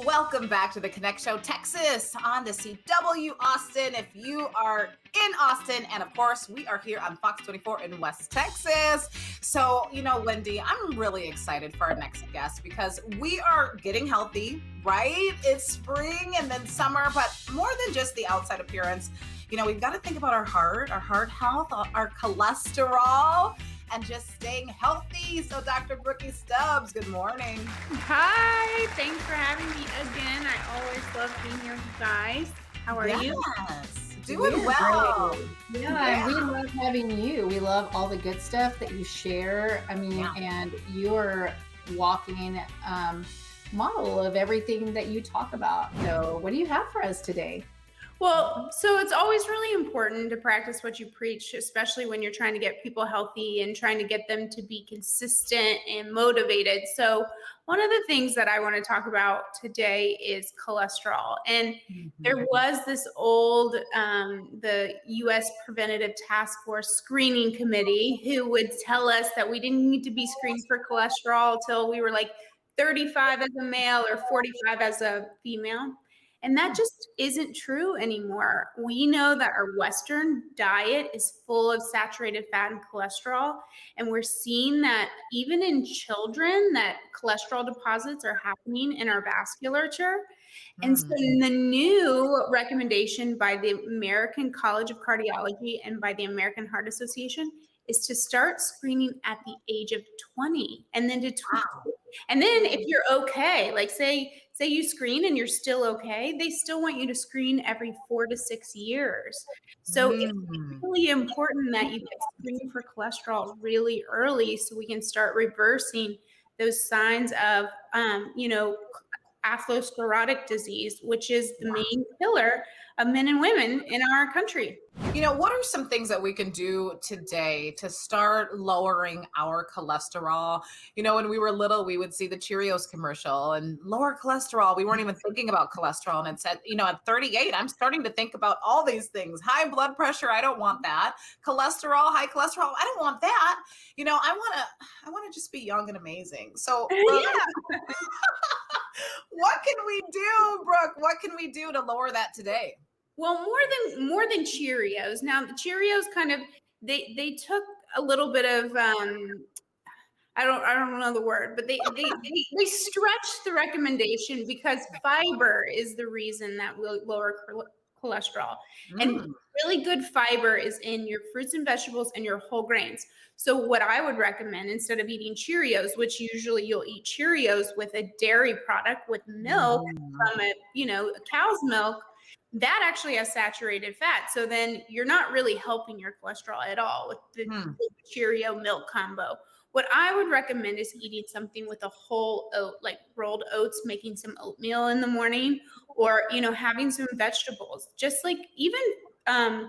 Welcome back to the Connect Show, Texas on the CW Austin. If you are in Austin, and of course, we are here on Fox 24 in West Texas. So, Wendy, I'm really excited for our next guest because we are getting healthy, right? It's spring and then summer, but more than just the outside appearance, we've got to think about our heart health, our cholesterol, and just staying healthy. So Dr. Brooke Stubbs, good morning. Hi, thanks for having me again. I always love being here with you guys. How are you? Yes, doing well. Yeah, we love having you. We love all the good stuff that you share. And you're walking model of everything that you talk about. So what do you have for us today? Well, so it's always really important to practice what you preach, especially when you're trying to get people healthy and trying to get them to be consistent and motivated. So one of the things that I want to talk about today is cholesterol. And there was this old, the U.S. Preventative Task Force Screening Committee who would tell us that we didn't need to be screened for cholesterol till we were like 35 as a male or 45 as a female. And that just isn't true anymore. We know that our Western diet is full of saturated fat and cholesterol. And we're seeing that even in children, that cholesterol deposits are happening in our vasculature. And so the new recommendation by the American College of Cardiology and by the American Heart Association is to start screening at the age of 20 and then to 20. And then if you're okay, like say you screen and you're still okay, they still want you to screen every 4 to 6 years. So it's really important that you get screened for cholesterol really early so we can start reversing those signs of, atherosclerotic disease, which is the main killer of men and women in our country. What are some things that we can do today to start lowering our cholesterol? When we were little, we would see the Cheerios commercial and lower cholesterol. We weren't even thinking about cholesterol. And it said, at 38, I'm starting to think about all these things. High blood pressure, I don't want that. Cholesterol, high cholesterol, I don't want that. I want to just be young and amazing. So what can we do, Brooke? What can we do to lower that today? Well, more than Cheerios. Now, the Cheerios kind of they took a little bit of I don't know the word, but they stretched the recommendation because fiber is the reason that will lower cholesterol. And really good fiber is in your fruits and vegetables and your whole grains. So what I would recommend, instead of eating Cheerios, which usually you'll eat Cheerios with a dairy product with milk from a cow's milk, that actually has saturated fat. So then you're not really helping your cholesterol at all with the Cheerio milk combo. What I would recommend is eating something with a whole oat, like rolled oats, making some oatmeal in the morning, or, having some vegetables, just like even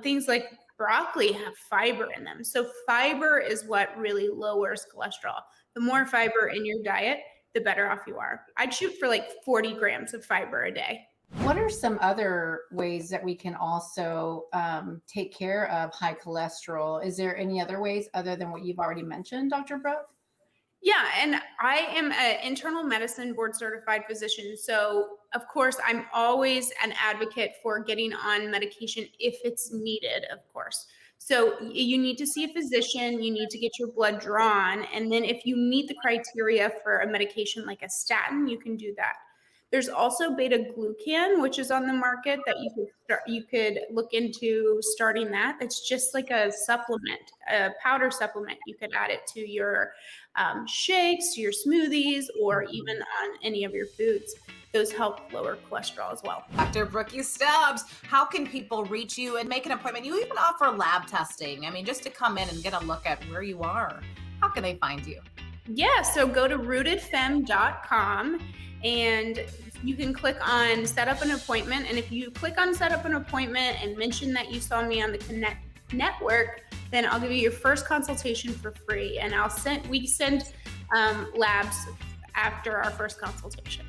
things like broccoli have fiber in them. So fiber is what really lowers cholesterol. The more fiber in your diet, the better off you are. I'd shoot for like 40 grams of fiber a day. What are some other ways that we can also take care of high cholesterol? Is there any other ways other than what you've already mentioned, Dr. Brooke? Yeah, and I am an internal medicine board certified physician. So of course, I'm always an advocate for getting on medication if it's needed, of course. So you need to see a physician, you need to get your blood drawn. And then if you meet the criteria for a medication like a statin, you can do that. There's also beta-glucan, which is on the market that you could look into starting that. It's just like a supplement, a powder supplement. You could add it to your shakes, to your smoothies, or even on any of your foods. Those help lower cholesterol as well. Dr. Brooke Stubbs, how can people reach you and make an appointment? You even offer lab testing. Just to come in and get a look at where you are. How can they find you? Yeah, so go to rootedfem.com and you can click on set up an appointment. And if you click on set up an appointment and mention that you saw me on the Connect Network, then I'll give you your first consultation for free. And we send labs after our first consultation.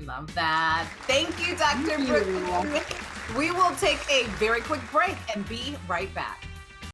Love that. Thank you, Dr. Brooke. We will take a very quick break and be right back.